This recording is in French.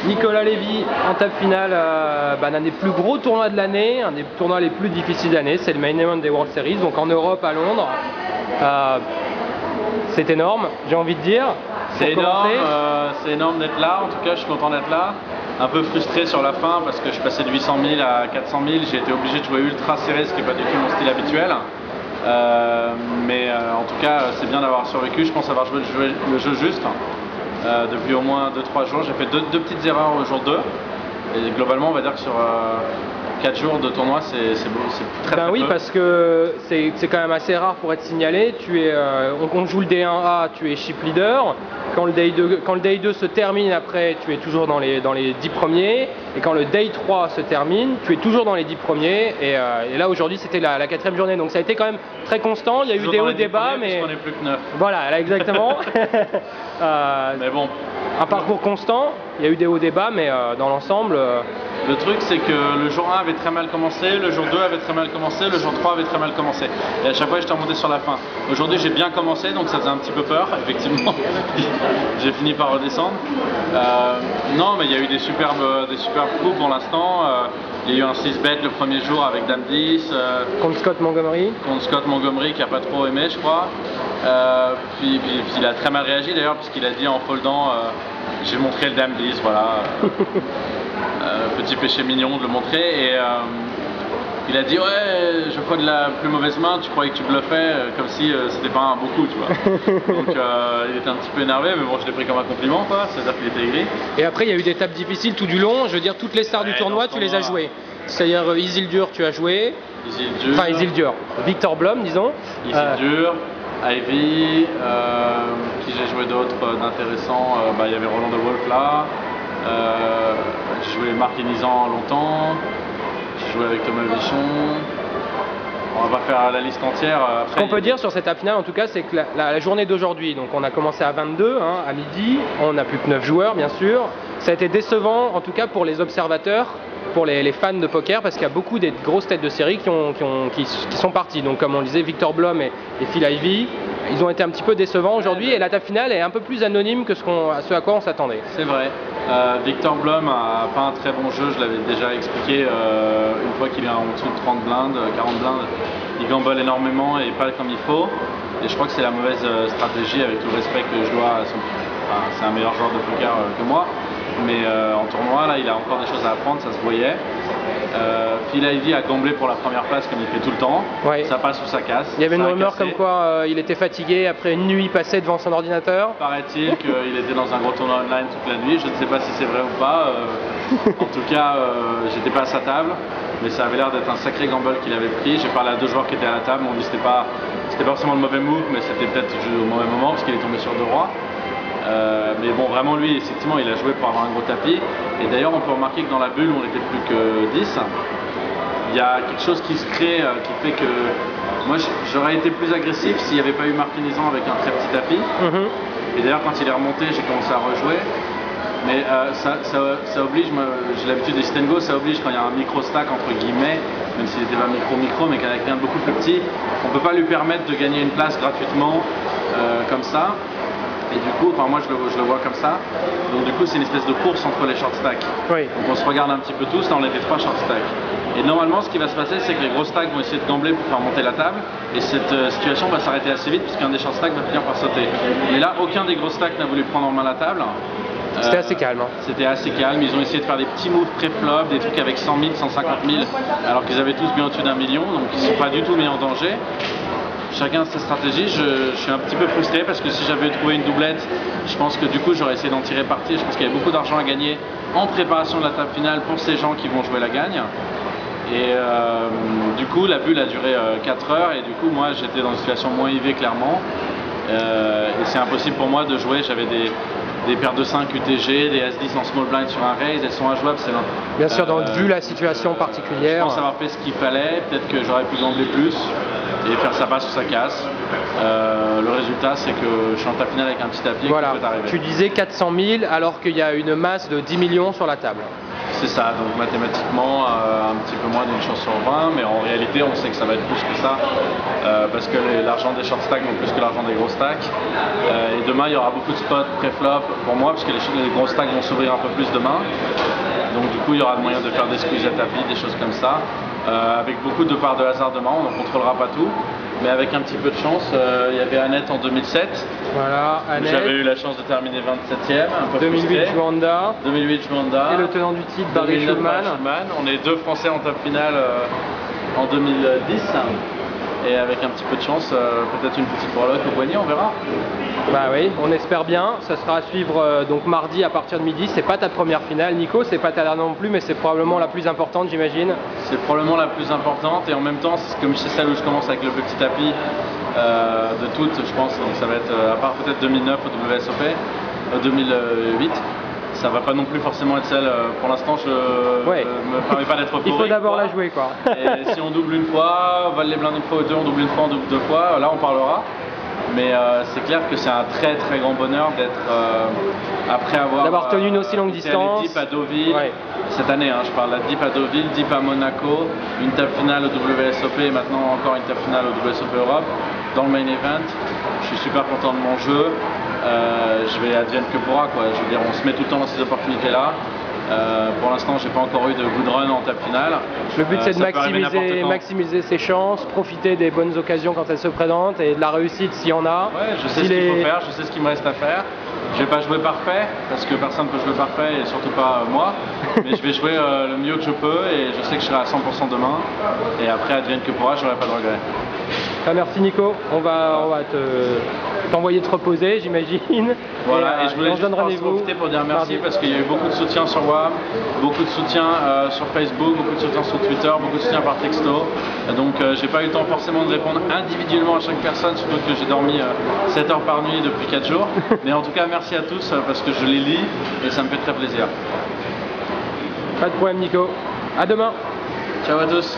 Nicolas Lévy en table finale d'un des plus gros tournois de l'année, un des tournois les plus difficiles de l'année, c'est le main event des World Series, donc en Europe à Londres. C'est énorme, j'ai envie de dire. C'est énorme d'être là, en tout cas je suis content d'être là. Un peu frustré sur la fin parce que je passais de 800 000 à 400 000, j'ai été obligé de jouer ultra serré, ce qui n'est pas du tout mon style habituel. En tout cas c'est bien d'avoir survécu, je pense avoir joué le jeu juste. Depuis au moins 2-3 jours, j'ai fait deux petites erreurs au jour 2 et globalement on va dire que sur 4 jours de tournoi c'est très peu. Oui, parce que c'est quand même assez rare pour être signalé. On joue le D1A, tu es chip leader. Quand le Day 2 se termine après, tu es toujours dans les 10 premiers. Et quand le Day 3 se termine, tu es toujours dans les 10 premiers. Et là aujourd'hui c'était la 4e journée, donc ça a été quand même très constant. Il y a eu des hauts, des bas, mais... on est plus que 9. Voilà, là, exactement. Mais bon. Un parcours constant, il y a eu des hauts, des bas, mais dans l'ensemble... Le truc c'est que le jour 1 avait très mal commencé, le jour 2 avait très mal commencé, le jour 3 avait très mal commencé. Et à chaque fois j'étais remonté sur la fin. Aujourd'hui j'ai bien commencé, donc ça faisait un petit peu peur, effectivement. J'ai fini par redescendre. Non, mais il y a eu des superbes coups pour l'instant. Il y a eu un 6-bet le premier jour avec Dame 10. Contre Scott Montgomery. Contre Scott Montgomery qui n'a pas trop aimé, je crois. Puis il a très mal réagi d'ailleurs, puisqu'il a dit en foldant j'ai montré le Dame 10, voilà. Petit péché mignon de le montrer. Et il a dit ouais, je crois de la plus mauvaise main, tu croyais que tu bluffais, comme si c'était pas un beau coup, tu vois. Donc il était un petit peu énervé, mais bon, je l'ai pris comme un compliment, quoi. C'est-à-dire qu'il était aigri. Et après, il y a eu des tables difficiles tout du long. Je veux dire, toutes les stars du tournoi, tu les as jouées. C'est-à-dire Isildur, tu as joué. Isildur. Victor Blum, disons. Isildur, Ivy, qui j'ai joué d'autres d'intéressants. Il y avait Roland de Wolf là. J'ai joué Marc Inizan longtemps. J'ai joué avec Thomas Vichon. On va pas faire la liste entière. Ce qu'on peut dire sur cette table finale, en tout cas, c'est que la journée d'aujourd'hui, donc on a commencé à 22, à midi, on n'a plus que 9 joueurs, bien sûr. Ça a été décevant, en tout cas pour les observateurs, pour les fans de poker, parce qu'il y a beaucoup des grosses têtes de série qui sont parties. Donc comme on disait, Victor Blum et Phil Ivey, ils ont été un petit peu décevants aujourd'hui, et la table finale est un peu plus anonyme que ce à quoi on s'attendait. C'est vrai. Victor Blum a pas un très bon jeu, je l'avais déjà expliqué une fois qu'il est en dessous de 30 blindes, 40 blindes. Il gamble énormément et pas comme il faut. Et je crois que c'est la mauvaise stratégie, avec tout le respect que je dois à son... Enfin, c'est un meilleur joueur de poker que moi. Mais en tournoi, là, il a encore des choses à apprendre, ça se voyait. Phil Ivey a gamblé pour la première place comme il fait tout le temps. Ouais. Ça passe ou ça casse. Il y avait une rumeur comme quoi il était fatigué après une nuit passée devant son ordinateur. Paraît-il qu'il était dans un gros tournoi online toute la nuit. Je ne sais pas si c'est vrai ou pas. En tout cas, j'étais pas à sa table. Mais ça avait l'air d'être un sacré gamble qu'il avait pris. J'ai parlé à 2 joueurs qui étaient à la table. On dit que c'était pas forcément le mauvais move, mais c'était peut-être au mauvais moment parce qu'il est tombé sur 2 rois. Mais bon, vraiment lui, effectivement, il a joué pour avoir un gros tapis. Et d'ailleurs, on peut remarquer que dans la bulle, on n'était plus que 10. Il y a quelque chose qui se crée qui fait que moi, j'aurais été plus agressif s'il n'y avait pas eu Marc Inizan avec un très petit tapis. Et d'ailleurs, quand il est remonté, j'ai commencé à rejouer. Mais ça oblige, j'ai l'habitude des sit and go, ça oblige quand il y a un micro-stack entre guillemets, même s'il n'était pas micro, mais qu'avec quelqu'un de beaucoup plus petit, on ne peut pas lui permettre de gagner une place gratuitement comme ça. Et du coup, enfin moi je le vois comme ça. Donc du coup c'est une espèce de course entre les short stacks. Oui. Donc on se regarde un petit peu tous, là on était 3 short stacks. Et normalement ce qui va se passer c'est que les gros stacks vont essayer de gambler pour faire monter la table. Et cette situation va s'arrêter assez vite puisqu'un des short stacks va finir par sauter. Mais là aucun des gros stacks n'a voulu prendre en main la table. C'était assez calme. C'était assez calme, ils ont essayé de faire des petits moves pré-flop, des trucs avec 100 000, 150 000, alors qu'ils avaient tous bien au-dessus d'1 million, donc ils ne sont pas du tout mis en danger. Chacun ses stratégies, je suis un petit peu frustré parce que si j'avais trouvé une doublette, je pense que du coup j'aurais essayé d'en tirer parti. Je pense qu'il y avait beaucoup d'argent à gagner en préparation de la table finale pour ces gens qui vont jouer la gagne. Et du coup la bulle a duré 4 heures et du coup moi j'étais dans une situation moins IV clairement. Et c'est impossible pour moi de jouer, j'avais des paires de 5 UTG, des As-10 en small blind sur un raise, elles sont injouables. Bien sûr, donc vu la situation particulière. Je pense avoir fait ce qu'il fallait, peut-être que j'aurais pu gambler plus et faire ça passe ou ça casse. Le résultat c'est que je suis en table finale avec un petit tapis. Voilà, tu disais 400 000 alors qu'il y a une masse de 10 millions sur la table. C'est ça, donc mathématiquement un petit peu moins d'une chance sur 20, mais en réalité on sait que ça va être plus que ça, parce que l'argent des short stacks vaut plus que l'argent des gros stacks. Et demain il y aura beaucoup de spots pré-flop pour moi, parce que les gros stacks vont s'ouvrir un peu plus demain. Donc du coup il y aura moyen de faire des squeezes à tapis, des choses comme ça, avec beaucoup de parts de hasard demain, on ne contrôlera pas tout. Mais avec un petit peu de chance, il y avait Annette en 2007. Voilà, Annette. J'avais eu la chance de terminer 27e, un peu 2008 Juanda. 2008 Juanda. Et le tenant du titre, Barry Schulman. On est 2 Français en top finale en 2010. Et avec un petit peu de chance, peut-être une petite breloque au poignet, on verra. Bah oui, on espère bien. Ça sera à suivre donc mardi à partir de midi. C'est pas ta première finale, Nico, c'est pas ta dernière non plus, mais c'est probablement la plus importante, j'imagine. C'est probablement la plus importante et en même temps, c'est comme c'est celle où je commence avec le petit tapis de toutes, je pense. Donc ça va être, à part peut-être 2009 au WSOP, 2008. Ça va pas non plus forcément être celle, pour l'instant je me permets pas d'être Il faut d'abord la jouer quoi. Et si on double une fois, on vale les blindes une fois ou deux, on double une fois, on double 2 fois, là on parlera. Mais c'est clair que c'est un très très grand bonheur d'être, après avoir tenu une aussi longue distance. Les Deep à Deauville, cette année hein, je parle, la Deep à Deauville, Deep à Monaco, une table finale au WSOP et maintenant encore une table finale au WSOP Europe dans le main event. Je suis super content de mon jeu. Je vais advienne que pourra quoi. Je veux dire, on se met tout le temps dans ces opportunités là. Pour l'instant, j'ai pas encore eu de good run en table finale. Le but c'est de maximiser ses chances, profiter des bonnes occasions quand elles se présentent et de la réussite s'il y en a. Ouais, je sais ce qu'il faut faire, je sais ce qu'il me reste à faire. Je vais pas jouer parfait parce que personne ne peut jouer parfait et surtout pas moi. Mais je vais jouer le mieux que je peux et je sais que je serai à 100% demain. Et après, advienne que pourra, j'aurai pas de regrets. Ah, merci Nico, on va t'envoyer te reposer j'imagine. Voilà, et je voulais juste profiter pour dire merci parce qu'il y a eu beaucoup de soutien sur WAM, beaucoup de soutien sur Facebook, beaucoup de soutien sur Twitter, beaucoup de soutien par texto. Donc j'ai pas eu le temps forcément de répondre individuellement à chaque personne, surtout que j'ai dormi 7 heures par nuit depuis 4 jours. Mais en tout cas merci à tous parce que je les lis et ça me fait très plaisir. Pas de problème Nico, à demain. Ciao à tous.